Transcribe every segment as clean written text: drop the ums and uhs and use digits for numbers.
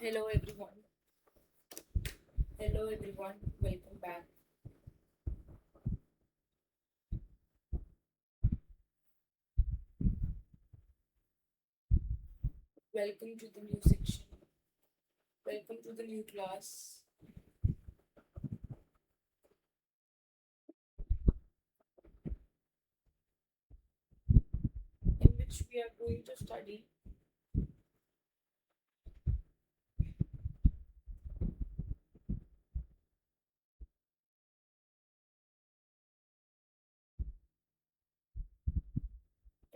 Hello everyone. Hello everyone. Welcome back. Welcome to the new section. Welcome to the new class. In which we are going to study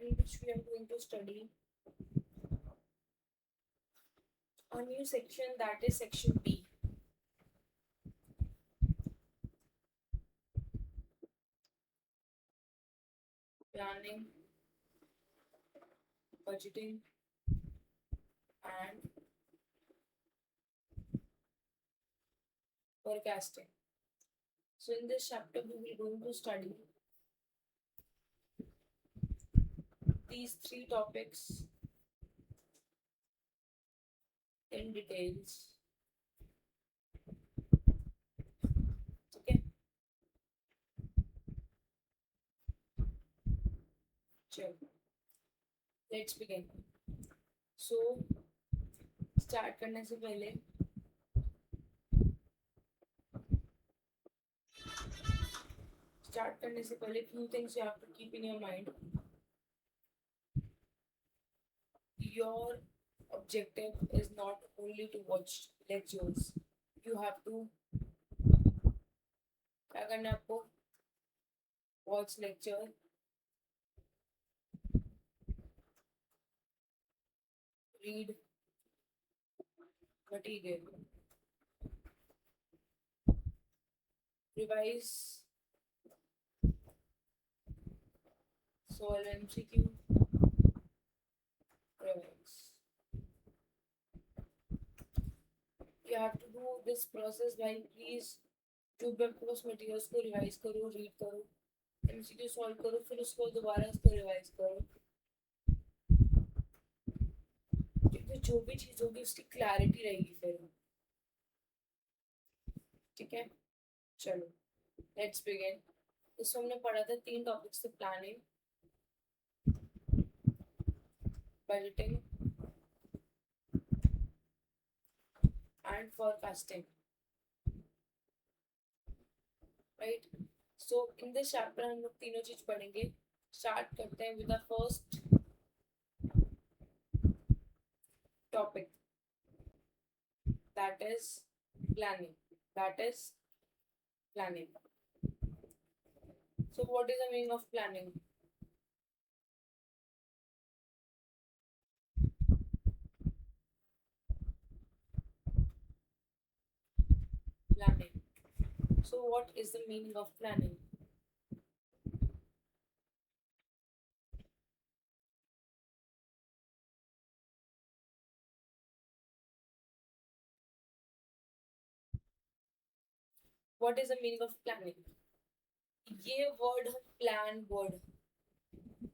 in which we are going to study a new section, that is section B. Planning, budgeting and forecasting. So in this chapter we will going to study these three topics in details. Okay. Sure. Let's begin. So start करने से पहले few things you have to keep in your mind. Your objective is not only to watch lectures. You have to क्या करना है आपको watch lecture, read material, revise, solve MCQ, revise. You have to do this process by please जो भी आपके पास materials को revise करो, read करो, एमसीक्यू सॉल्व करो, फिर उसको दोबारा उसको रिवाइज करो, क्योंकि जो भी चीज होगी उसकी क्लैरिटी रहेगी फिर. ठीक है, चलो लेट्स बिगिन. इसमें हमने पढ़ा था तीन टॉपिक्स थे: planning, budgeting and forecasting, right? So in this chapter हम लोग तीनों चीज पढ़ेंगे. स्टार्ट करते हैं with the first topic, that is planning. So what is the meaning of planning? So what is the meaning of planning? What is the meaning of planning? ये word हम plan word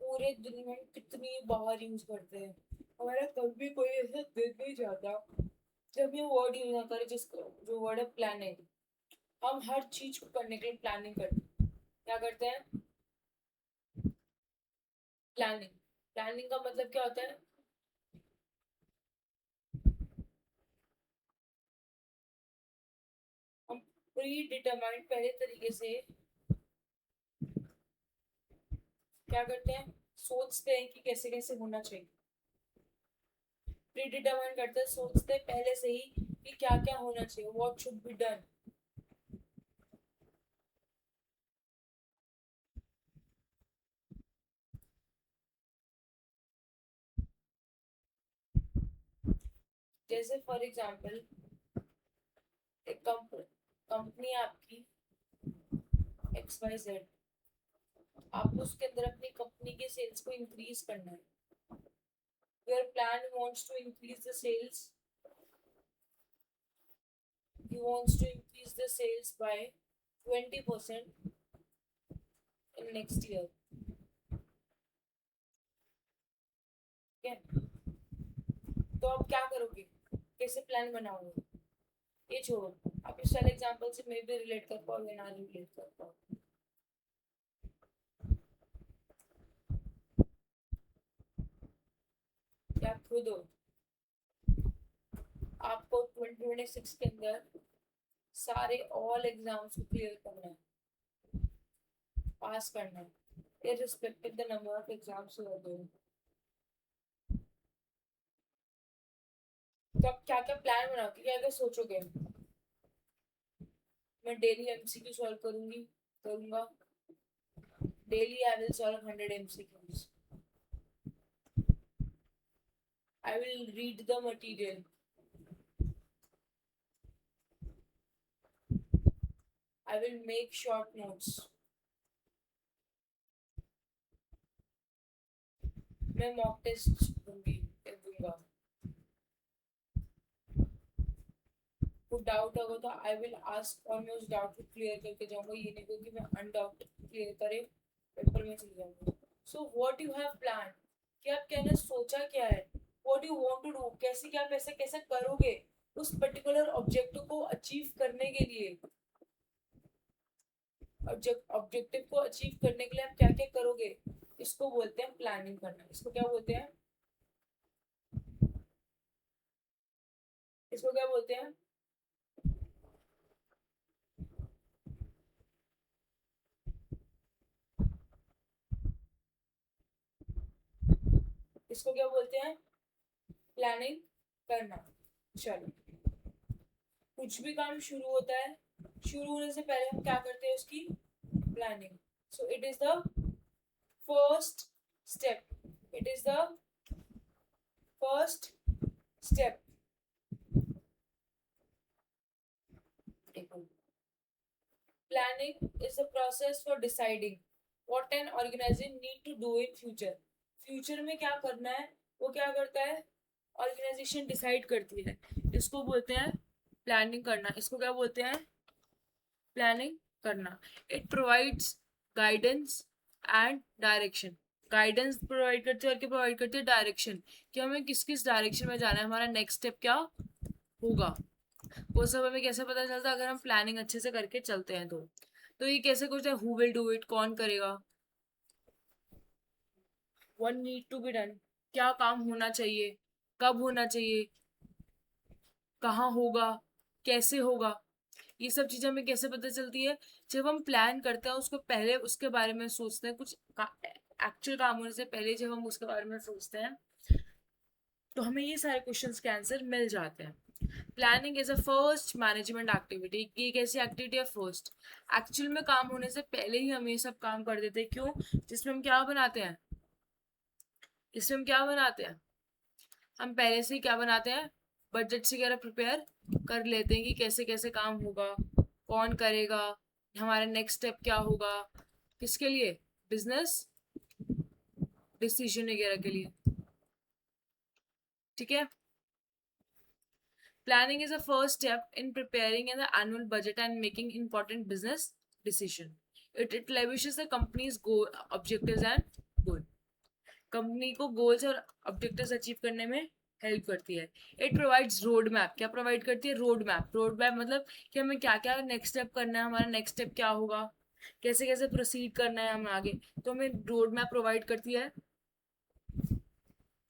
पूरे दिन में कितनी बार use करते हैं. हमारा कभी कोई ऐसा दिन नहीं जाता जब ये वर्ड यूज ना करे, जिसको जो वर्ड है प्लानिंग. हम हर चीज को करने के लिए प्लानिंग करते हैं. क्या करते हैं? प्लानिंग का मतलब क्या होता है? हम प्री डिटरमाइंड पहले तरीके से क्या करते हैं? सोचते हैं कि कैसे कैसे होना चाहिए. प्री डिटरमाइन करते हैं, सोचते हैं पहले से ही कि क्या क्या होना चाहिए, व्हाट शुड बी डन. जैसे फॉर एग्जाम्पल एक कंपनी आपकी XYZ, आपको उसके अंदर अपनी कंपनी के सेल्स को इंक्रीज करना है. Your plan wants to increase the sales, he wants to increase the sales by 20% in next year. Okay? तो आप क्या करोगे? कैसे प्लान बनाओगे? ये छोड़ो, आप इस वाले एग्जांपल से मे भी रिलेट कर पाओ या ना रिलेट कर पाओ। क्या खुद हो? आपको 2026 के अंदर सारे ऑल एग्जाम्स को क्लियर करना है, पास करना है, irrespective the number of exams you are doing। तो आप क्या क्या प्लान बनाओगे, क्या क्या सोचोगे? मैं डेली एमसीक्यू सॉल्व करूंगा। Daily I will solve 100 MCQs. I will read the material. I will make short notes. मैं मॉक टेस्ट दूंगा। कुछ डाउट होगा तो आई विल आस्क और मैं उस डाउट को क्लियर करके जाऊंगा। ये नहीं होगा कि मैं अनडाउट क्लियर करे पेपर में चले जाऊंगा। So what you have plan, कि आप क्या ने सोचा क्या है, what you want to do, कैसे क्या कैसे कैसे करोगे उस पर्टिकुलर ऑब्जेक्टिव को अचीव करने के लिए। ऑब्जेक्टिव को अचीव करने के लिए आप क्या क्या करोगे, इसको बोलते हैं प्लानिंग करना। इसको क्या बोलते हैं? इसको क्या बोलते हैं? इसको क्या बोलते हैं? प्लानिंग करना। चलो, कुछ भी काम शुरू होता है, शुरू होने से पहले हम क्या करते हैं? उसकी planning. So it is the first step. It is the first step. Planning is the process for deciding what an organisation need to do in future. Future में क्या करना है वो क्या करता है? ऑर्गेनाइजेशन डिसाइड करती है। इसको बोलते हैं प्लानिंग करना। इसको क्या बोलते हैं? प्लानिंग करना। It provides guidance and direction. Guidance provide करती है और क्या प्रोवाइड करती है? डायरेक्शन, कि हमें किस किस डायरेक्शन में जाना है, हमारा नेक्स्ट स्टेप क्या होगा। वो सब हमें कैसे पता चलता है? अगर हम प्लानिंग अच्छे से करके चलते हैं तो ये कैसे कुछ है? हु विल डू इट, कौन करेगा। One need to be done, क्या काम होना चाहिए, कब होना चाहिए, कहाँ होगा, कैसे होगा। ये सब चीजें हमें कैसे पता चलती है? जब हम प्लान करते हैं उसको पहले उसके बारे में सोचते हैं, कुछ एक्चुअल काम होने से पहले जब हम उसके बारे में सोचते हैं तो हमें ये सारे क्वेश्चंस के आंसर मिल जाते हैं। Planning is a first management activity. ये कैसी एक्टिविटी है? फर्स्ट। एक्चुअल में काम होने से पहले ही हम ये सब काम कर देते हैं। क्यों? जिसमें हम क्या बनाते हैं? इसमें हम क्या बनाते हैं? हम पहले से ही क्या बनाते हैं? बजट वगैरह प्रिपेयर कर लेते हैं कि कैसे कैसे काम होगा, कौन करेगा, हमारा नेक्स्ट स्टेप क्या होगा, किसके लिए? बिजनेस डिसीजन वगैरह के लिए। ठीक है। Planning is the first step in preparing the annual budget and making important business decision. It establishes the company's goal, objectives and goal. Company को गोल्स और ऑब्जेक्टिव्स अचीव करने में हेल्प करती है। It provides road map. क्या provide करती है? Road map. Road map मतलब कि हमें क्या क्या नेक्स्ट स्टेप करना है, हमारा नेक्स्ट स्टेप क्या होगा, कैसे कैसे प्रोसीड करना है हमें आगे। तो हमें रोड मैप प्रोवाइड करती है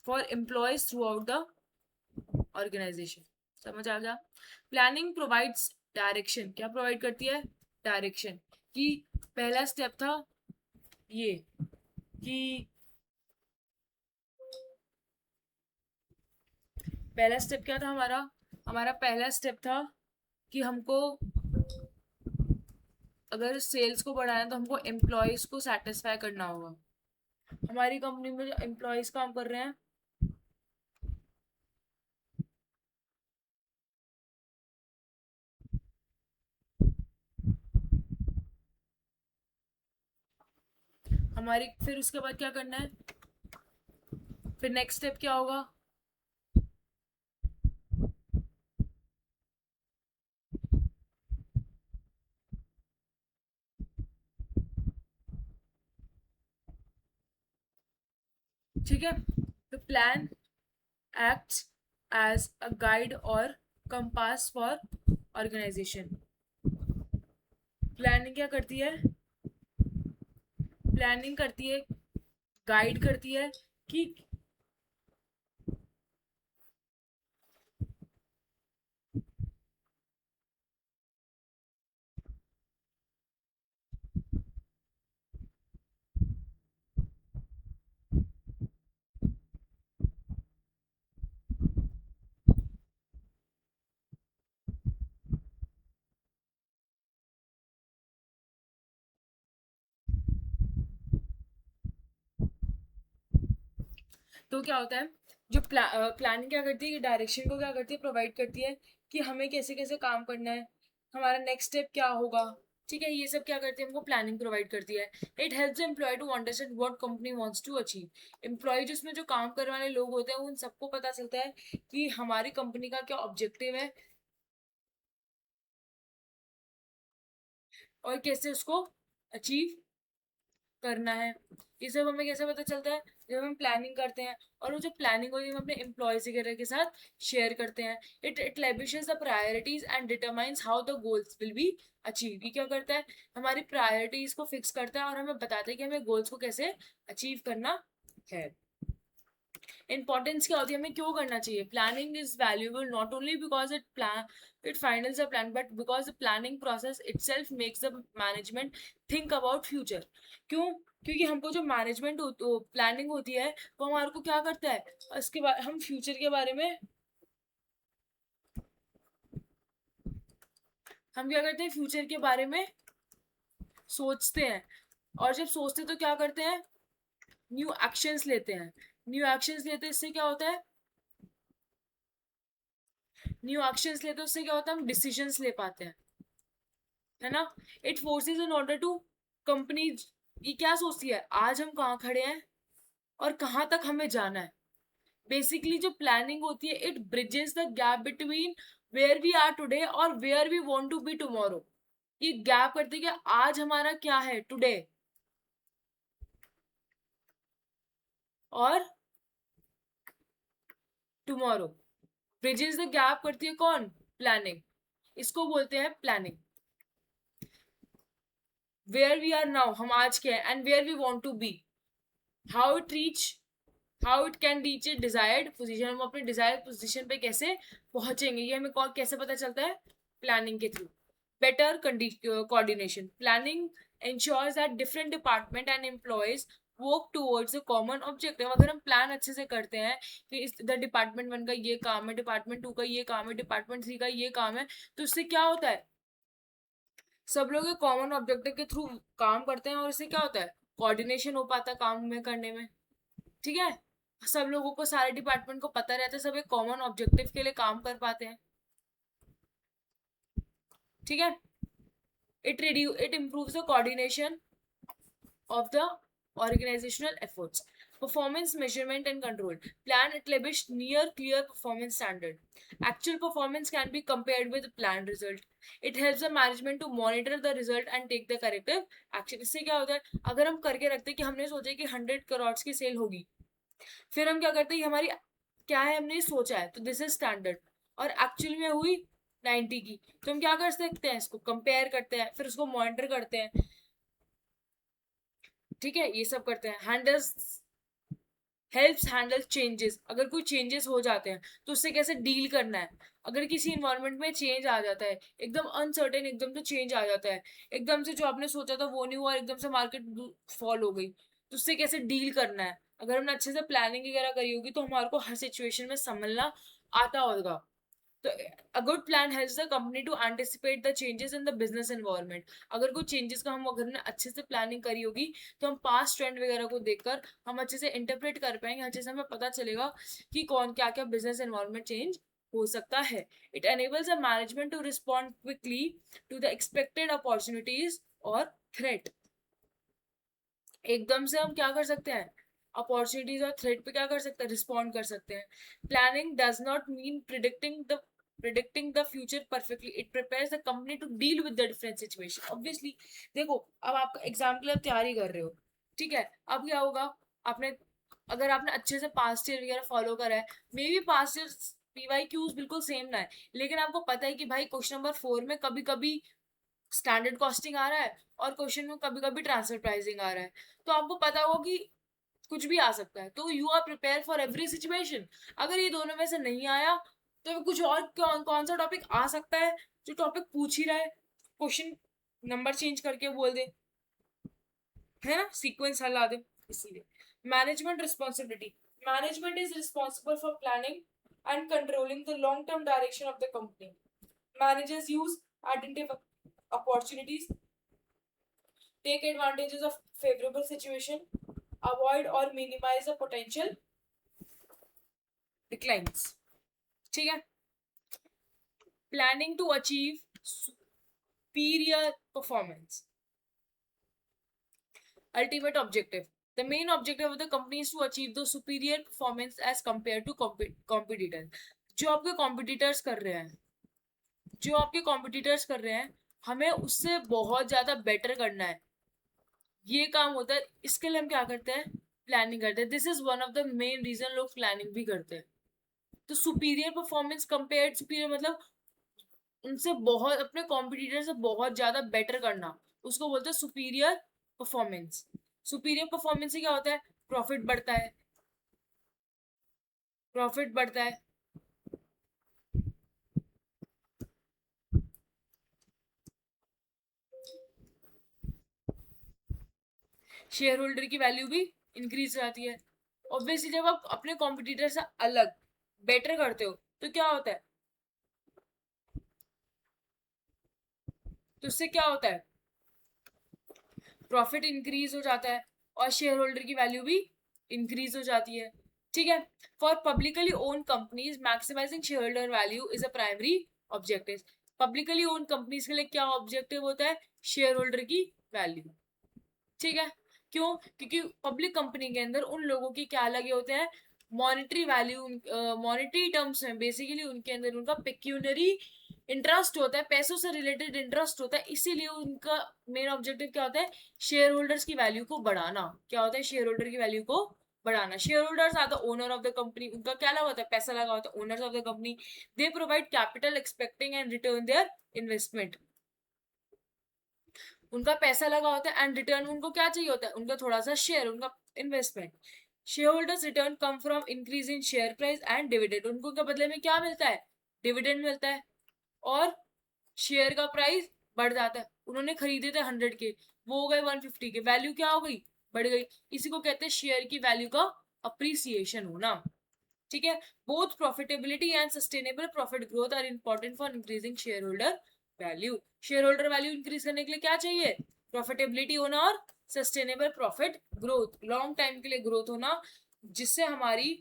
for employees throughout the organisation. समझ आ गया? Planning provides direction. क्या प्रोवाइड करती है? डायरेक्शन। कि पहला स्टेप था ये, कि पहला स्टेप क्या था हमारा? हमारा पहला स्टेप था कि हमको अगर सेल्स को बढ़ाना है तो हमको एम्प्लॉयज को सेटिस्फाई करना होगा। हमारी कंपनी में जो एम्प्लॉयज काम कर रहे हैं हमारी, फिर उसके बाद क्या करना है? फिर नेक्स्ट स्टेप क्या होगा? ठीक है। तो plan, act as a guide or compass for organization. Planning क्या करती है? प्लानिंग करती है, गाइड करती है कि तो क्या होता है, जो प्लानिंग क्या करती है, ये डायरेक्शन को क्या करती है, प्रोवाइड करती है कि हमें कैसे कैसे काम करना है, हमारा नेक्स्ट स्टेप क्या होगा। ठीक है, ये सब क्या करती है, हमको प्लानिंग प्रोवाइड करती है। It helps employee to understand what company wants to achieve. Employee जिसमें जो काम करने वाले लोग होते हैं उन सबको पता चलता है कि हमारी कंपनी का क्या ऑब्जेक्टिव है और कैसे उसको अचीव करना है। ये सब हमें कैसे पता चलता है, जब हम प्लानिंग करते हैं, और वो जो प्लानिंग होती है हम अपने एम्प्लॉयज वगैरह के साथ शेयर करते हैं। It establishes the priorities and determines how the goals will be achieve. ये क्या करता है, हमारी प्रायोरिटीज को फिक्स करता है और हमें बताता है कि हमें गोल्स को कैसे अचीव करना है। इंपॉर्टेंस क्या होती है, हमें क्यों करना चाहिए? Planning is valuable not only because it finals the plan, but because the planning process itself makes the management think about future. क्यों? क्योंकि हमको जो मैनेजमेंट प्लानिंग होती है वो हमारे को क्या करता है, उसके बाद हम फ्यूचर के बारे में हम क्या करते हैं, फ्यूचर के बारे में सोचते हैं। और जब सोचते हैं तो क्या करते हैं, न्यू एक्शंस लेते हैं। न्यू एक्शंस लेते हैं, इससे क्या होता है, न्यू एक्शंस लेते हैं उससे क्या होता है, हम डिसीजंस ले पाते हैं, है ना। It forces in order to company, ये क्या सोचती है, आज हम कहाँ खड़े हैं और कहाँ तक हमें जाना है। बेसिकली जो प्लानिंग होती है, it bridges the gap between where we are today और where we want to be tomorrow. ये गैप करती है कि आज हमारा क्या है टुडे और टुमारो। ब्रिजेस द गैप करती है कौन? प्लानिंग। इसको बोलते हैं planning. Where we are now, हम आज के हैं, and where we want to be, how it reach, how it can reach a desired position, हम अपने डिजायर्ड पोजीशन पे कैसे पहुंचेंगे, ये हमें कैसे पता चलता है, प्लानिंग के through. Better coordination, planning ensures that different department and employees work towards a common objective। अगर हम प्लान अच्छे से करते हैं कि इस डिपार्टमेंट वन का ये काम है, डिपार्टमेंट टू का ये काम है, डिपार्टमेंट थ्री का ये काम है, तो इससे क्या होता है, सब लोग एक कॉमन ऑब्जेक्टिव के थ्रू काम करते हैं और इससे क्या होता है, कोऑर्डिनेशन हो पाता है काम में करने में। ठीक है, सब लोगों को, सारे डिपार्टमेंट को पता रहता है, सब एक कॉमन ऑब्जेक्टिव के लिए काम कर पाते हैं। ठीक है, it improves the coordination of the organizational efforts. Performance measurement and control. Plan established near clear performance standard. Actual performance can be compared with planned result. It helps the management to monitor the result and take the corrective action. इससे क्या होता है, अगर हम करके रखते हैं कि हमने सोचा कि 100 करोड़ की सेल होगी, फिर हम क्या करते हैं, हमारी क्या है, हमने सोचा है तो दिस इज स्टैंडर्ड, और एक्चुअल में हुई 90 की, तो हम क्या कर सकते हैं, इसको कंपेयर करते हैं, फिर उसको मॉनिटर करते हैं। ठीक है, ये सब करते हैं। हेल्प्स हैंडल चेंजेस, अगर कोई चेंजेस हो जाते हैं तो उससे कैसे डील करना है। अगर किसी इन्वायरमेंट में चेंज आ जाता है, एकदम अनसर्टेन, एकदम से चेंज आ जाता है, एकदम से जो आपने सोचा था वो नहीं हुआ, एकदम से मार्केट फॉल हो गई, तो उससे कैसे डील करना है। अगर हमने अच्छे से प्लानिंग वगैरह करी होगी तो हमारे को हर सिचुएशन में संभलना आता होगा। तो a good plan helps the company to anticipate the changes in the business environment। अगर कोई चेंजेस का हम, अगर हमने अच्छे से प्लानिंग करी होगी तो हम पास्ट ट्रेंड वगैरह को देखकर हम अच्छे से इंटरप्रेट कर पाएंगे, अच्छे से हमें पता चलेगा कि कौन क्या क्या बिजनेस एनवायरनमेंट चेंज हो सकता है। It enables a management to respond quickly to the expected opportunities और थ्रेट। एकदम से हम क्या कर सकते हैं, अपॉर्चुनिटीज और थ्रेट पे क्या कर सकते हैं, रिस्पॉन्ड कर सकते हैं। Planning does not mean predicting the future perfectly, it prepares the company to deal with the different situation। obviously देखो, अब आप एग्जाम्पल आप तैयारी कर रहे हो, ठीक है, अब क्या होगा, आपने, अगर आपने अच्छे से पास्ट ईयर वगैरह फॉलो करा है, may be past year PYQs बिल्कुल सेम ना है, लेकिन आपको पता है कि भाई क्वेश्चन नंबर 4 में कभी कभी स्टैंडर्ड कॉस्टिंग आ रहा है और क्वेश्चन में कभी कभी ट्रांसफर प्राइसिंग आ रहा है, तो आपको पता होगा कि कुछ भी आ सकता है, तो you are prepare for every situation. अगर ये दोनों में से नहीं आया तो कुछ और कौन सा टॉपिक आ सकता है जो टॉपिक पूछ ही रहा है, क्वेश्चन नंबर चेंज करके बोल दे, है ना, सीक्वेंस हला दे। इसीलिए management responsibility, management is responsible for planning and controlling the long term direction of the company. Managers use identify opportunities, take advantages of favorable situation, avoid or minimize the potential declines। ठीक है, planning to achieve superior performance, ultimate objective, the main objective of the company is to achieve the superior performance as compared to competitors। जो आपके competitors कर रहे हैं, जो आपके competitors कर रहे हैं, हमें उससे बहुत ज्यादा बेटर करना है, ये काम होता है। इसके लिए हम क्या करते हैं, प्लानिंग करते हैं। This is one of the main reason लोग प्लानिंग भी करते हैं। तो सुपीरियर परफॉर्मेंस कंपेयर, सुपीरियर मतलब उनसे बहुत, अपने कॉम्पिटिटर से बहुत ज्यादा बेटर करना, उसको बोलते हैं सुपीरियर परफॉर्मेंस। सुपीरियर परफॉर्मेंस से क्या होता है, प्रॉफिट बढ़ता है, प्रॉफिट बढ़ता है, शेयर होल्डर की वैल्यू भी इंक्रीज हो जाती है। ऑब्वियसली जब आप अपने कॉम्पिटिटर से अलग बेटर करते हो तो क्या होता है, तो उससे क्या होता है, प्रॉफिट इंक्रीज हो जाता है और शेयर होल्डर की वैल्यू भी इंक्रीज हो जाती है। ठीक है, for publicly own companies maximising share holder value is a primary objective. Publicly own companies के लिए क्या ऑब्जेक्टिव होता है, शेयर होल्डर की वैल्यू। ठीक है, क्यों, क्योंकि पब्लिक कंपनी के अंदर उन लोगों के क्या लगे होते हैं, मॉनेटरी वैल्यू, मॉनेटरी टर्म्स में बेसिकली उनके अंदर उनका पेक्यूनरी इंटरेस्ट होता है, पैसों से रिलेटेड इंटरेस्ट होता है, इसीलिए उनका मेन ऑब्जेक्टिव क्या होता है, शेयर होल्डर्स की वैल्यू को बढ़ाना। क्या होता है, शेयर होल्डर की वैल्यू को बढ़ाना। Share holders are the owner of the company, उनका क्या लगा होता है, पैसा लगा होता है, owners of the company. They provide capital expecting and return their investment, उनका पैसा लगा होता है एंड रिटर्न उनको क्या चाहिए होता है, उनका थोड़ा सा शेयर, उनका investment. Share holders return come from increase in share price and dividend, उनको क्या बदले में क्या मिलता है, डिविडेंड मिलता है और शेयर का प्राइस बढ़ जाता है। उन्होंने खरीदे थे 100 के, वो हो गए 150 के, वैल्यू क्या हो गई, बढ़ गई। इसी को कहते हैं शेयर की वैल्यू का अप्रिसिएशन होना। ठीक है, both profitability and sustainable profit growth are important for increasing share holder value. Share holder value increase करने के लिए क्या चाहिए, प्रॉफिटेबिलिटी होना और sustainable profit growth, long time के लिए ग्रोथ होना, जिससे हमारी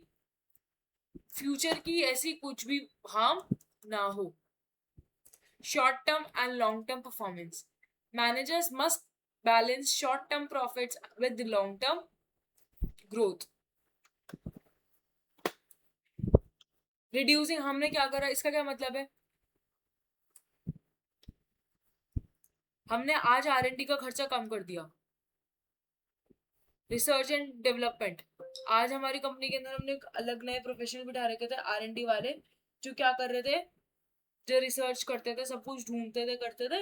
फ्यूचर की ऐसी कुछ भी हार्म ना हो। Short term and long term performance, managers must balance short term profits with long term growth. Reducing, हमने क्या करा, इसका क्या मतलब है, हमने आज R&D का खर्चा कम कर दिया, रिसर्च एंड डेवलपमेंट। आज हमारी कंपनी के अंदर हमने अलग नए प्रोफेशनल बिठा रखे थे, R&D वाले, जो क्या कर रहे थे, जो रिसर्च करते थे, सब कुछ ढूंढते थे, करते थे।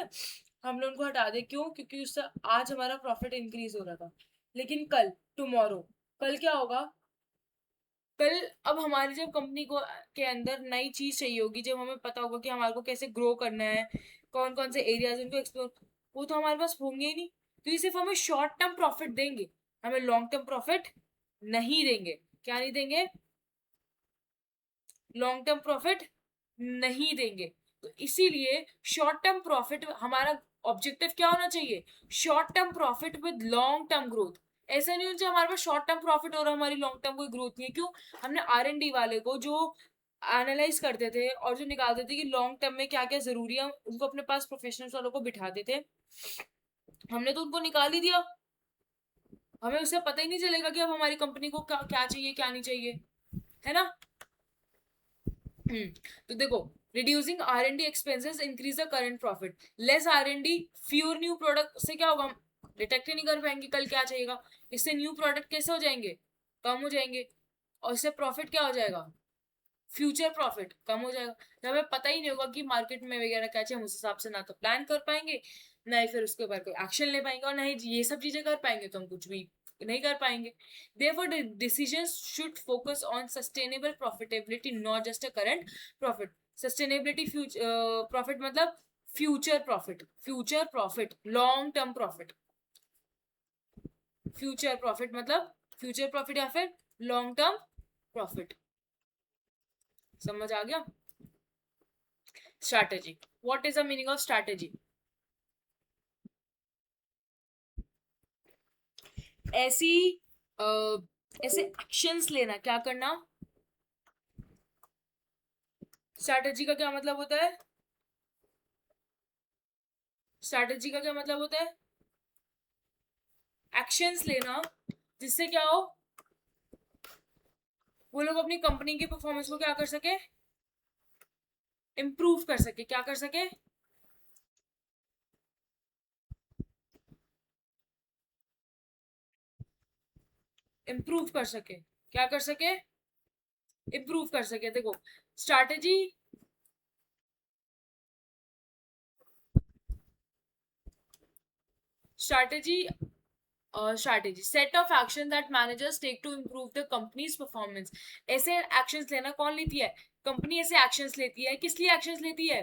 हमने उनको हटा दे, क्यों, क्योंकि उससे आज हमारा प्रॉफिट इंक्रीज हो रहा था। लेकिन कल, टुमारो, कल क्या होगा, कल अब हमारी जब कंपनी को के अंदर नई चीज चाहिए होगी, जब हमें पता होगा कि हमारे को कैसे ग्रो करना है, कौन कौन से एरियाज उनको एक्सप्लोर, वो तो हमारे पास होंगे ही नहीं। तो ये सिर्फ हमें शॉर्ट टर्म प्रॉफिट देंगे, हमें लॉन्ग टर्म प्रॉफिट नहीं देंगे। क्या नहीं देंगे, लॉन्ग टर्म प्रॉफिट नहीं देंगे। तो इसीलिए शॉर्ट टर्म प्रॉफिट, हमारा ऑब्जेक्टिव क्या होना चाहिए, short term profit with long term growth. ऐसा नहीं होना चाहिए हमारे पास शॉर्ट टर्म प्रॉफिट हो रहा है, हमारी लॉन्ग टर्म कोई ग्रोथ नहीं है। क्यों, हमने R&D वाले को जो एनालाइज करते थे और जो निकालते थे कि लॉन्ग टर्म में क्या क्या जरूरी है, उनको अपने पास प्रोफेशनल्स वालों को बिठाते थे, हमने तो उनको निकाल ही दिया। हमें उससे पता ही नहीं चलेगा कि अब हमारी कंपनी को क्या चाहिए, क्या नहीं चाहिए, है ना। तो देखो, reducing R&D expenses increase the current profit, less R&D fewer new product, से क्या होगा, हम डिटेक्ट ही नहीं कर पाएंगे कल क्या चाहिएगा, इससे न्यू प्रोडक्ट कैसे हो जाएंगे, कम हो जाएंगे, और इससे प्रॉफिट क्या हो जाएगा, फ्यूचर प्रॉफिट कम हो जाएगा। जब हमें पता ही नहीं होगा कि मार्केट में वगैरह क्या चाहिए, हम उस हिसाब से ना तो प्लान कर पाएंगे, ना ही फिर उसके ऊपर कोई एक्शन ले पाएंगे, और ना ही ये सब चीजें कर पाएंगे, तो हम कुछ भी नहीं कर पाएंगे। Therefore, the decisions should focus on sustainable profitability, not just a current profit. Sustainability profit मतलब future profit, long term profit. Future profit मतलब फ्यूचर प्रॉफिट या फिर लॉन्ग टर्म प्रॉफिट। समझ आ गया? Strategy, what is the meaning of strategy? ऐसी ऐसे actions लेना, क्या करना। स्ट्रैटेजी का क्या मतलब होता है? स्ट्रैटेजी का क्या मतलब होता है? एक्शंस लेना जिससे क्या हो, वो लोग अपनी कंपनी की परफॉर्मेंस को क्या कर सके, इम्प्रूव कर सके। क्या कर सके? इम्प्रूव कर सके। क्या कर सके? इम्प्रूव कर सके। देखो, strategy strategy strategy, set of action that managers take to improve the company's performance। ऐसे actions लेना कौन लेती है? कंपनी ऐसे actions लेती है। किस लिए actions लेती है?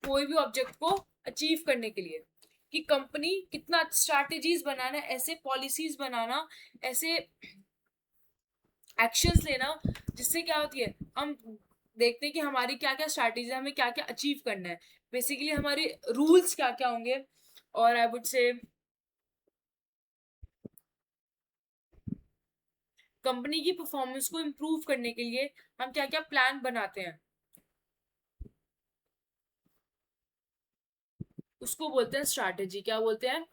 कोई भी ऑब्जेक्ट को अचीव करने के लिए। कि कंपनी कितना स्ट्रैटेजीज बनाना, ऐसे पॉलिसीज बनाना, ऐसे एक्शंस लेना जिससे क्या होती है, हम देखते हैं कि हमारी क्या क्या स्ट्रैटेजी, हमें क्या क्या अचीव करना है, बेसिकली हमारे रूल्स क्या क्या होंगे, और आई वुड से कंपनी की परफॉर्मेंस को इम्प्रूव करने के लिए हम क्या क्या प्लान बनाते हैं, उसको बोलते हैं स्ट्रैटेजी। क्या बोलते हैं?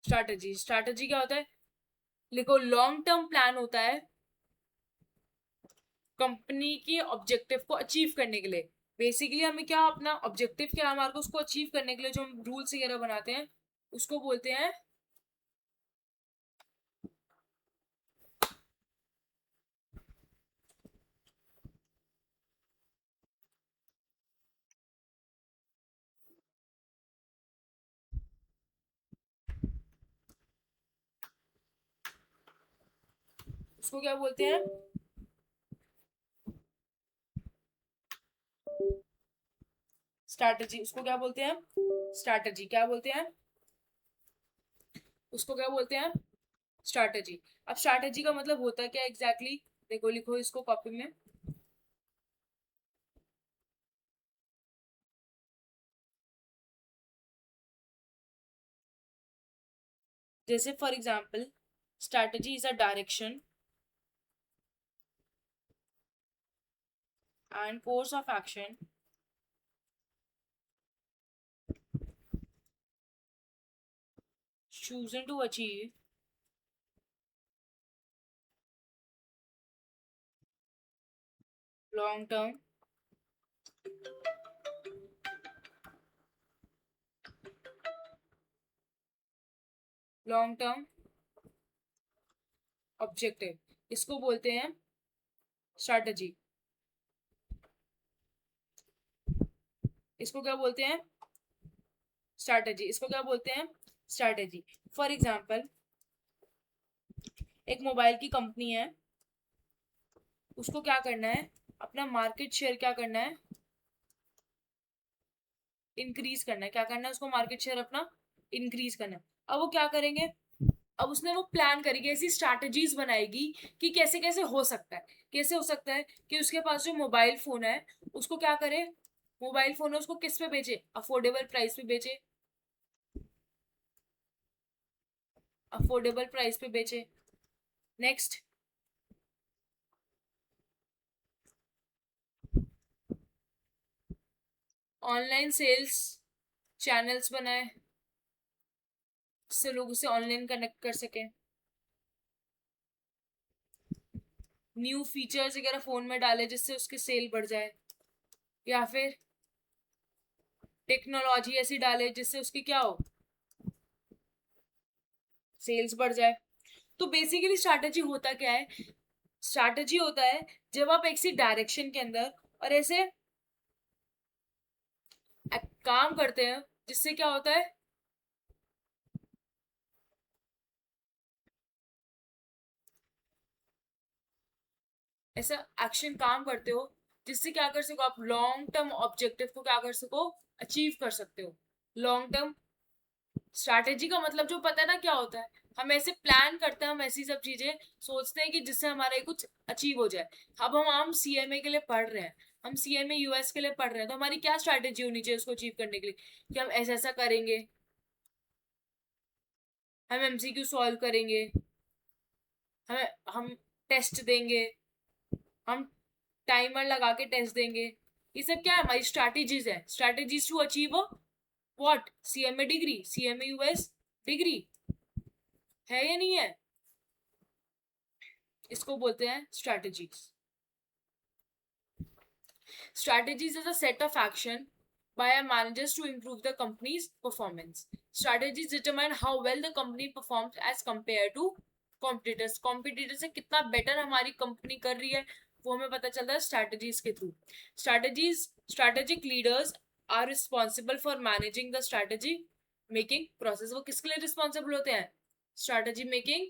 स्ट्रैटेजी। स्ट्रैटेजी क्या होता है? लिखो, लॉन्ग टर्म प्लान होता है कंपनी के ऑब्जेक्टिव को अचीव करने के लिए। बेसिकली हमें क्या, अपना ऑब्जेक्टिव क्या है हमारे को, उसको अचीव करने के लिए जो हम रूल्स वगैरह बनाते हैं उसको बोलते हैं उसको क्या बोलते हैं? स्ट्रैटेजी। उसको क्या बोलते हैं? स्ट्रैटेजी। क्या बोलते हैं उसको? क्या बोलते हैं? स्ट्रैटेजी। अब स्ट्रैटेजी का मतलब होता है क्या एग्जैक्टली exactly? देखो, लिखो इसको कॉपी में। जैसे for example, strategy is a direction and course of action chosen to achieve long term objective, इसको बोलते हैं स्ट्रैटेजी। इसको क्या बोलते हैं? स्ट्रैटेजी। इसको क्या बोलते हैं? स्ट्रैटेजी। फॉर एग्जाम्पल, एक मोबाइल की कंपनी है, उसको क्या करना है, अपना मार्केट शेयर क्या करना है, इंक्रीज करना है। क्या करना है उसको? मार्केट शेयर अपना इंक्रीज करना है। अब वो क्या करेंगे, अब उसने वो प्लान करेगी, ऐसी स्ट्रैटेजीज बनाएगी कि कैसे कैसे हो सकता है। कैसे हो सकता है कि उसके पास जो मोबाइल फोन है उसको क्या करे, मोबाइल फोन है उसको किस पे बेचे, अफोर्डेबल प्राइस पे बेचे। अफोर्डेबल प्राइस पे बेचे। नेक्स्ट, ऑनलाइन सेल्स चैनल्स बनाए जिससे लोग उसे ऑनलाइन कनेक्ट कर सके। न्यू फीचर्स वगैरह फोन में डाले जिससे उसकी सेल बढ़ जाए, या फिर टेक्नोलॉजी ऐसी डाले जिससे उसकी क्या हो, सेल्स बढ़ जाए। तो बेसिकली स्ट्रैटेजी होता क्या है? स्ट्रैटेजी होता है जब आप एक सी डायरेक्शन के अंदर और ऐसे काम करते हैं, जिससे क्या होता है, ऐसा एक्शन काम करते हो जिससे क्या कर सको आप, लॉन्ग टर्म ऑब्जेक्टिव को क्या कर सको, अचीव कर सकते हो। लॉन्ग टर्म स्ट्रैटेजी का मतलब जो पता है ना क्या होता है, हम ऐसे प्लान करते हैं, हम ऐसी सब चीजें सोचते हैं कि जिससे हमारा कुछ अचीव हो जाए। अब हम सीएमए के लिए पढ़ रहे हैं, हम सीएमए यूएस के लिए पढ़ रहे हैं, तो हमारी क्या स्ट्रैटेजी होनी चाहिए उसको अचीव करने के लिए, कि हम ऐसा ऐसा करेंगे, हम एमसीक्यू सॉल्व करेंगे, हम टेस्ट देंगे, हम टाइमर लगा के टेस्ट देंगे। ये सब क्या है, हमारी स्ट्रैटेजीज है, strategies to achieve what, CMA degree, CMA US degree, है या नहीं है? इसको बोलते हैं strategies. Strategies is a set of action by a managers to improve the company's performance. Strategies determine how well the company performs as compared to competitors. Competitors से कितना better हमारी company कर रही है वो हमें पता चलता है strategies के through. Strategic leaders are responsible for managing the strategy making process. वो किसके लिए responsible होते हैं? Strategy making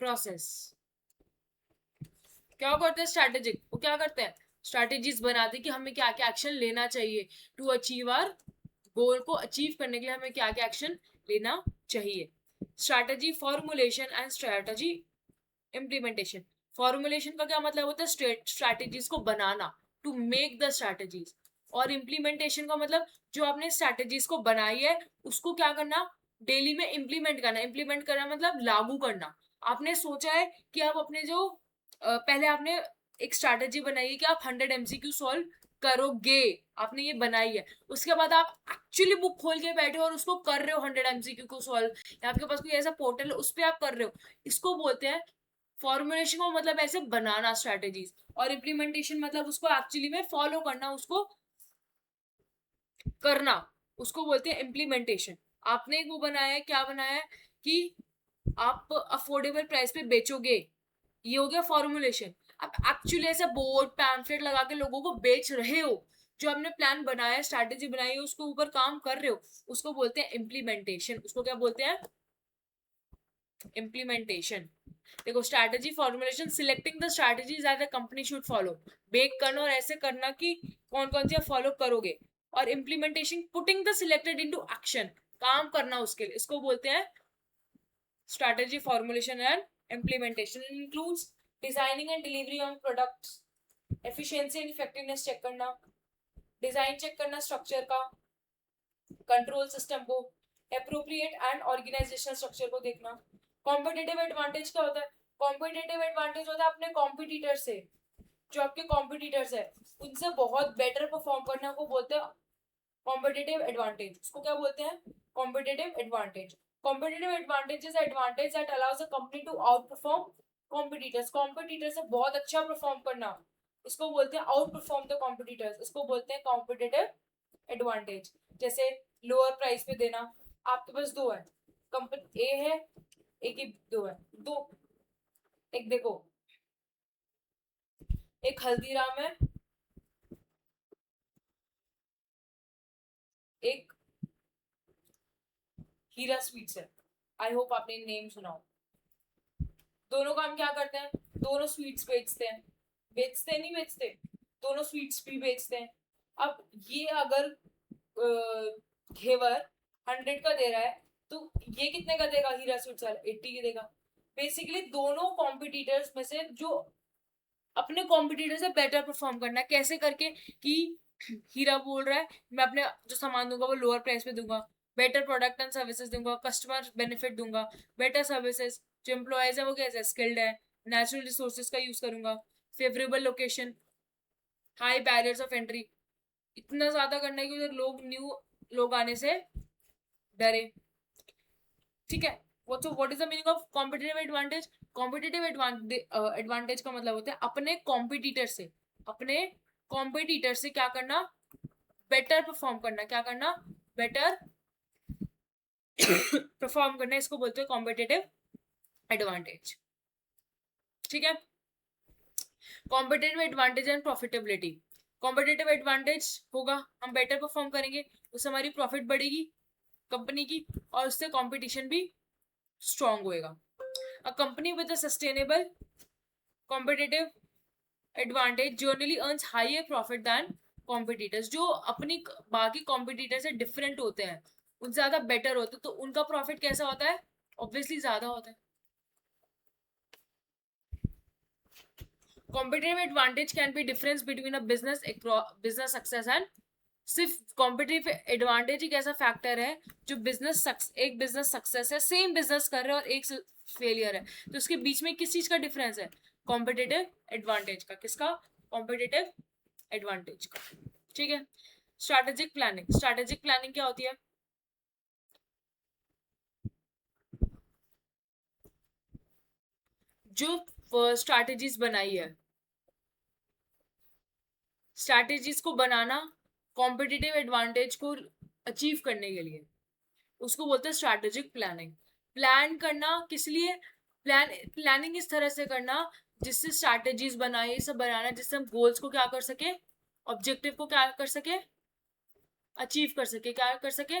process. क्या करते हैं स्ट्रैटेजिक, वो क्या करते हैं, स्ट्रैटेजीज बनाते हैं कि हमें क्या क्या एक्शन लेना चाहिए टू अचीव आवर गोल को अचीव करने के लिए हमें क्या क्या एक्शन लेना चाहिए। Strategy formulation and strategy implementation. Formulation का क्या मतलब होता है, स्ट्रैटेजीज को बनाना, टू मेक द स्ट्रैटेजीज। और इम्प्लीमेंटेशन का मतलब जो आपने स्ट्रैटेजीज को बनाई है उसको क्या करना, डेली में इम्प्लीमेंट करना। इम्प्लीमेंट करना मतलब लागू करना। आपने सोचा है कि आप अपने जो पहले आपने एक स्ट्रैटेजी बनाई है कि आप 100 एमसीक्यू सॉल्व करोगे, आपने ये बनाई है, उसके बाद आप एक्चुअली बुक खोल के बैठे हो और उसको कर रहे हो 100 एमसीक्यू को सॉल्व, या आपके पास कोई ऐसा पोर्टल है उस पर आप कर रहे हो, इसको बोलते हैं फॉर्मुलेशन। को मतलब ऐसे बनाना स्ट्रैटेजीज, और इम्प्लीमेंटेशन मतलब उसको एक्चुअली में फॉलो करना, उसको करना, उसको बोलते हैं इम्प्लीमेंटेशन। आपने वो बनाया है, क्या बनाया है कि आप अफोर्डेबल प्राइस पे बेचोगे, ये हो गया फॉर्मुलेशन। आप एक्चुअली ऐसा बोर्ड पैम्फलेट लगा के लोगों को बेच रहे हो, जो आपने प्लान बनाया, स्ट्रैटेजी बनाई है, उसके ऊपर काम कर रहे हो, उसको बोलते हैं इम्प्लीमेंटेशन। उसको क्या बोलते हैं, इम्प्लीमेंटेशन। देखो, strategy formulation, selecting the strategies that the company should follow, बेक करना और ऐसे करना कि कौन कौन सी आप फॉलो करोगे। और implementation, putting the selected into action, काम करना उसके लिए, इसको बोलते हैं strategy formulation and implementation. Includes designing and delivery on products, efficiency and effectiveness check करना, डिजाइन चेक करना स्ट्रक्चर का, कंट्रोल सिस्टम को, एप्रोप्रिएट एंड ऑर्गेनाइजेशनल स्ट्रक्चर को देखना। कॉम्पिटिटिव एडवांटेज क्या होता है, कॉम्पिटिटिव एडवांटेज होता है अपने कॉम्पिटिटर से, जो आपके कॉम्पिटिटर्स है उनसे बहुत बेटर परफॉर्म करना को बोलते हैं कॉम्पिटिटिव एडवांटेज। उसको क्या बोलते हैं, competitive advantage. Competitive advantage is advantage that allows a company to outperform competitors, competitor से बहुत अच्छा परफॉर्म करना, इसको बोलते हैं आउट परफॉर्म द कॉम्पिटिटर्स, इसको बोलते हैं कॉम्पिटिटिव एडवांटेज। जैसे लोअर प्राइस पे देना, आपके पास दो है, कंपनी ए है, एक ही दो है, दो, एक देखो, एक हल्दीराम है, एक हीरा स्वीट्स है। आई होप आपने नेम सुना हो। दोनों काम क्या करते हैं, दोनों स्वीट्स बेचते हैं, बेचते नहीं बेचते, दोनों स्वीट्स भी बेचते हैं। अब ये अगर घेवर 100 का दे रहा है तो ये कितने का देगा, हीरा स्वीट्स वाला 80 का देगा। बेसिकली दोनों कॉम्पिटिटर्स में से जो अपने कॉम्पिटिटर से बेटर परफॉर्म करना, कैसे करके कि हीरा बोल रहा है मैं अपने जो सामान दूंगा वो लोअर प्राइस पे दूंगा, बेटर प्रोडक्ट एंड सर्विसेज दूंगा, कस्टमर बेनिफिट दूंगा, बेटर सर्विसेज, जो एम्प्लॉयज है वो कैसे स्किल्ड है, नेचुरल रिसोर्सेज का यूज करूंगा, favourable location, high barriers of entry, इतना ज्यादा करना है कि उधर लोग न्यू लोग आने से डरे। ठीक है, what is the meaning of competitive advantage, competitive advantage का मतलब होता है अपने कॉम्पिटिटर से, अपने कॉम्पिटिटर से क्या करना, बेटर परफॉर्म करना, क्या करना, बेटर परफॉर्म करना, इसको बोलते हैं कॉम्पिटिटिव एडवांटेज। ठीक है, competitive advantage and profitability. Competitive advantage होगा, हम बेटर परफॉर्म करेंगे, उससे हमारी प्रॉफिट बढ़ेगी कंपनी की, और उससे कंपटीशन भी स्ट्रांग होएगा। A company with a sustainable competitive advantage generally earns higher profit than competitors. जो अपनी बाकी कॉम्पिटिटर से डिफरेंट होते हैं, उनसे ज्यादा बेटर होते हैं, तो उनका प्रॉफिट कैसा होता है? ऑब्वियसली ज्यादा होता है। Competitive advantage can be difference between a business success and, सिर्फ कॉम्पिटिटिव एडवांटेज एक ऐसा फैक्टर है जो एक बिजनेस सक्सेस है, सेम बिजनेस कर रहे हैं और एक फेलियर है, तो उसके बीच में किस चीज का डिफरेंस है? कॉम्पिटिटिव एडवांटेज का। किसका? कॉम्पिटिटिव एडवांटेज का। ठीक है, स्ट्रैटेजिक प्लानिंग। स्ट्रैटेजिक प्लानिंग क्या होती है? जो स्ट्रैटेजीज बनाई है, स्ट्रैटेजीज को बनाना कॉम्पिटिटिव एडवांटेज को अचीव करने के लिए, उसको बोलते हैं स्ट्रैटेजिक प्लानिंग। प्लान करना किस लिए? प्लानिंग इस तरह से करना जिससे स्ट्रैटेजीज बनाए, सब बनाना जिससे हम गोल्स को क्या कर सके, ऑब्जेक्टिव को क्या कर सके, अचीव कर सके, क्या कर सके,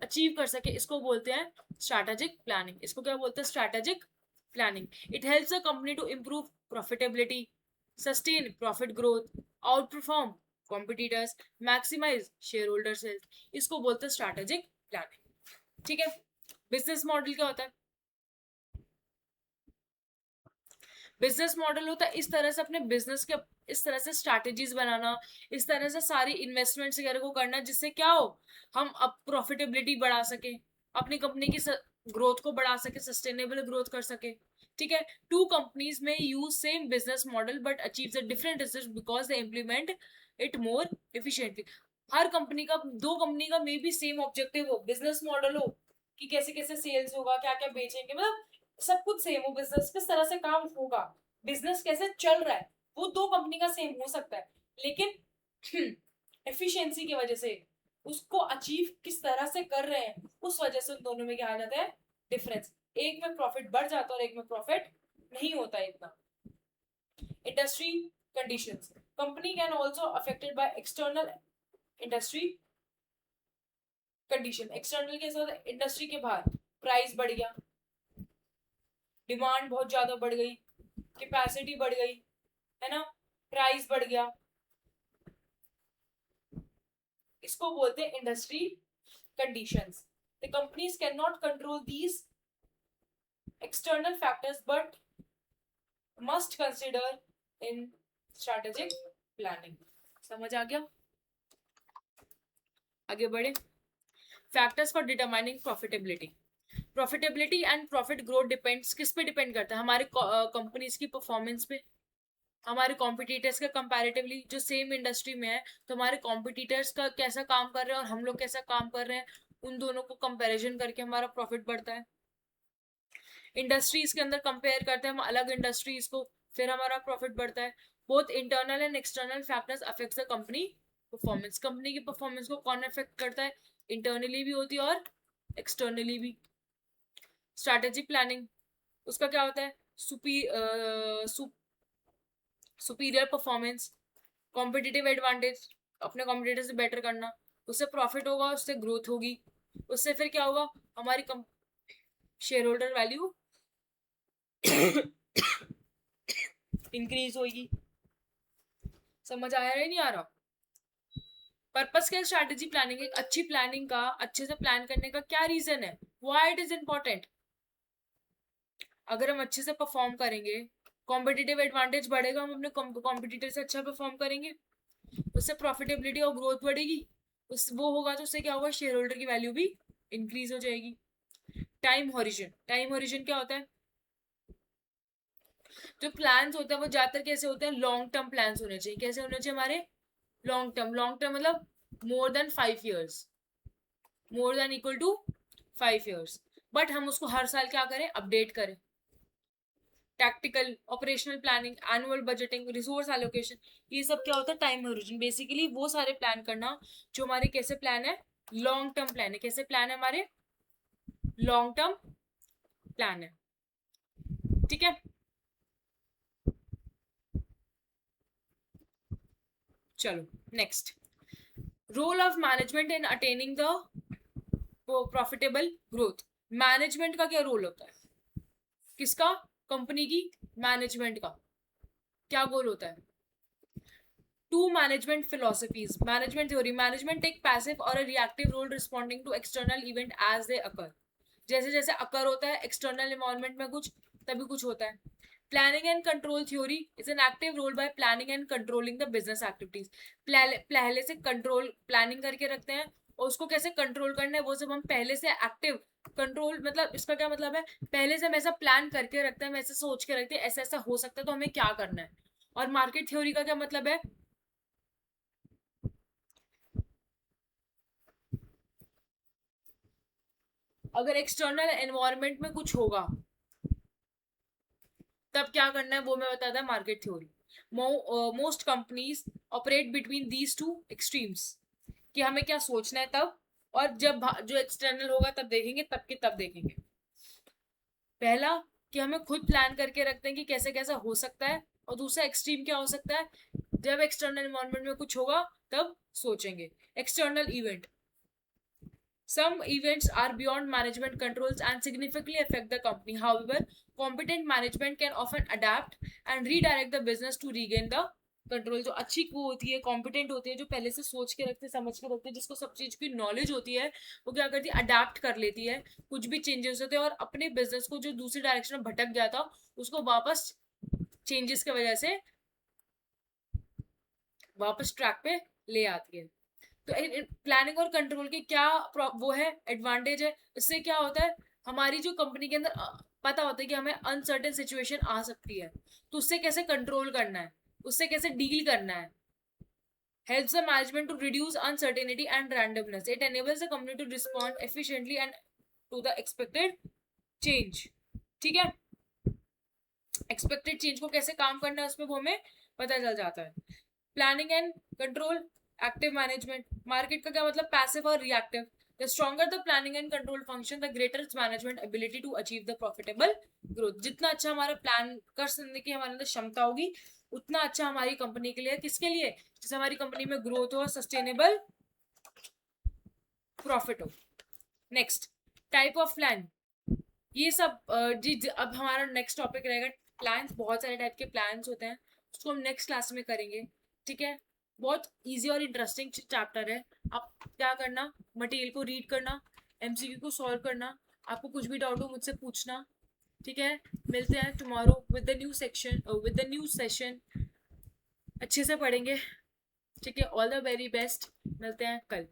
अचीव कर सके। इसको बोलते हैं स्ट्रैटेजिक प्लानिंग। इसको क्या बोलते हैं? Strategic planning. It helps a company to improve profitability, sustain profit growth, outperform competitors, maximise share holders health. इसको बोलते हैं स्ट्रैटेजिक प्लानिंग। ठीक है, बिजनेस मॉडल क्या होता है? बिजनेस मॉडल होता है इस तरह से अपने बिजनेस के, इस तरह से स्ट्रैटेजीज बनाना, इस तरह से सारी इन्वेस्टमेंट्स वगैरह को करना जिससे क्या हो, हम अब प्रॉफिटेबिलिटी बढ़ा सके, अपनी कंपनी की ग्रोथ को बढ़ा सके, सस्टेनेबल ग्रोथ कर सके। ठीक है, टू कंपनीज में use same business model but achieve the different results because they implement it more efficiently. Her company का, दो कंपनी का मे बी सेम ऑब्जेक्टिव हो, बिजनेस मॉडल हो कि कैसे कैसे सेल्स होगा, क्या क्या बेचेंगे, मतलब सब कुछ सेम हो, बिजनेस किस तरह से काम होगा, बिजनेस कैसे चल रहा है, वो दो कंपनी का सेम हो सकता है, लेकिन एफिशिएंसी की वजह से उसको अचीव किस तरह से कर रहे हैं, उस वजह से उन दोनों में क्या आ जाता है? डिफरेंस। एक में प्रॉफिट बढ़ जाता है और एक में प्रॉफिट नहीं होता है इतना। Industry conditions. Company can also affected by external industry condition. External कैसे होता है? इंडस्ट्री के बाहर प्राइस बढ़ गया, डिमांड बहुत ज्यादा बढ़ गई, कैपेसिटी बढ़ गई, है ना, प्राइस बढ़ गया, इसको बोलते हैं industry conditions. The companies can not control these external factors but must consider in strategic planning. समझ आ गया? आगे बढ़े। Factors for determining profitability. Profitability and profit growth depends, किस पे डिपेंड करता है? हमारे कंपनीज की परफॉर्मेंस पे, हमारे कॉम्पिटिटर्स का कंपैरेटिवली, जो सेम इंडस्ट्री में है तो हमारे कॉम्पिटिटर्स का कैसा काम कर रहे हैं और हम लोग कैसा काम कर रहे हैं, उन दोनों को कंपैरिजन करके हमारा प्रॉफिट बढ़ता है। इंडस्ट्रीज के अंदर कंपेयर करते हैं हम अलग इंडस्ट्रीज को, फिर हमारा प्रॉफिट बढ़ता है। Both internal and external factors affects the company performance. Company की परफॉर्मेंस को कौन अफेक्ट करता है? इंटरनली भी होती है और एक्सटर्नली भी। स्ट्रैटेजिक प्लानिंग, उसका क्या होता है? सुपीरियर परफॉर्मेंस, कॉम्पिटिटिव एडवांटेज, अपने कॉम्पिटिटर से बेटर करना, उससे प्रॉफिट होगा, उससे ग्रोथ होगी, उससे फिर क्या होगा? हमारी शेयर होल्डर वैल्यू इंक्रीज होगी। समझ आ रहा है नहीं आ रहा? पर्पस क्या स्ट्रैटेजी प्लानिंग? एक अच्छी प्लानिंग का, अच्छे से प्लान करने का क्या रीजन है, व्हाई इट इज इंपॉर्टेंट? अगर हम अच्छे से परफॉर्म करेंगे, कॉम्पिटिटिव एडवांटेज बढ़ेगा, हम अपने कॉम्पिटिटर से अच्छा परफॉर्म करेंगे, उससे प्रॉफिटेबिलिटी और ग्रोथ बढ़ेगी, उस वो होगा तो उससे क्या होगा? शेयर होल्डर की वैल्यू भी इंक्रीज हो जाएगी। Time horizon. टाइम हॉरिजन क्या होता है? जो प्लान्स होते हैं वो ज्यादातर कैसे होते हैं? लॉन्ग टर्म प्लान्स होने चाहिए। कैसे होने चाहिए हमारे? Long term. लॉन्ग टर्म मतलब more than 5 years, more than equal to 5 years। But हम उसको हर साल क्या करें? अपडेट करें। Tactical, operational planning, annual budgeting, resource allocation, ये सब क्या होता है? Time horizon. बेसिकली वो सारे प्लान करना जो हमारे कैसे प्लान है? लॉन्ग टर्म प्लान है। कैसे प्लान है हमारे? लॉन्ग टर्म प्लान है, ठीक है। चलो next, role of management in attaining the profitable growth. Management का क्या रोल होता है, किसका, कंपनी की, मैनेजमेंट का क्या गोल होता है। Two management philosophies. Management theory. Management take passive or a reactive role responding to external event as they occur. जैसे जैसे अकर होता है एक्सटर्नल इन्वायरमेंट में कुछ, तभी कुछ होता है। Planning and control theory is an active role by planning and controlling the business activities. पहले से कंट्रोल प्लानिंग करके रखते हैं और उसको कैसे कंट्रोल करना है वो सब हम पहले से एक्टिव कंट्रोल, मतलब इसका क्या मतलब है, पहले से हम ऐसा प्लान करके रखते हैं, हम ऐसे सोच के रखते हैं ऐसा ऐसा हो सकता है तो हमें क्या करना है। और मार्केट थ्योरी का क्या मतलब है, अगर एक्सटर्नल एनवायरनमेंट में कुछ होगा तब क्या करना है वो मैं बताता है market theory. Most companies operate between these two extremes, कि हमें क्या सोचना है तब, और जब जो एक्सटर्नल होगा तब देखेंगे, तब के तब देखेंगे। पहला कि हमें खुद प्लान करके रखते हैं कि कैसे कैसा हो सकता है, और दूसरा एक्सट्रीम क्या हो सकता है, जब एक्सटर्नल एनवायरनमेंट में कुछ होगा तब सोचेंगे। External event, some events are beyond management controls and significantly affect the company. However, competent management can often adapt and redirect the business to regain the control. जो अच्छी वो होती है, कॉम्पिटेंट होती है, जो पहले से सोच के रखते, समझ के रखते, जिसको सब चीज की नॉलेज होती है, वो क्या करती है, अडेप्ट कर लेती है। कुछ भी चेंजेस होते हैं और अपने बिजनेस को जो दूसरी डायरेक्शन में भटक गया था उसको वापस चेंजेस की वजह से वापस ट्रैक पे ले आती है। तो प्लानिंग और कंट्रोल के क्या वो है, एडवांटेज है, इससे क्या होता है, हमारी जो कंपनी के अंदर पता होता है कि हमें अनसर्टेन सिचुएशन आ सकती है, तो उससे कैसे कंट्रोल करना है, उससे कैसे डील करना है। helps the management to reduce uncertainty and randomness. It enables the company to respond efficiently and to the expected change. ठीक है, एक्सपेक्टेड चेंज को कैसे काम करना है उसमें वो हमें पता चल जाता है। Planning and control, active management. Market का क्या मतलब, पैसिव और reactive. The stronger the planning and control function, the greater its management ability to achieve the profitable growth. जितना अच्छा हमारा प्लान कर सकने की हमारे अंदर क्षमता होगी, उतना अच्छा हमारी कंपनी के लिए, किसके लिए, जैसे हमारी कंपनी में ग्रोथ हो, सस्टेनेबल प्रॉफिट हो। Next, type of plan. ये सब जी अब हमारा नेक्स्ट टॉपिक रहेगा प्लान्स। बहुत सारे टाइप के प्लान्स होते हैं, उसको हम नेक्स्ट क्लास में करेंगे, ठीक है। बहुत इजी और इंटरेस्टिंग चैप्टर है। आप क्या करना, मटेरियल को रीड करना, एमसीक्यू को सॉल्व करना, आपको कुछ भी डाउट हो मुझसे पूछना, ठीक है। मिलते हैं tomorrow with the new section, with the new session. अच्छे से पढ़ेंगे, ठीक है। ऑल द वेरी बेस्ट, मिलते हैं कल।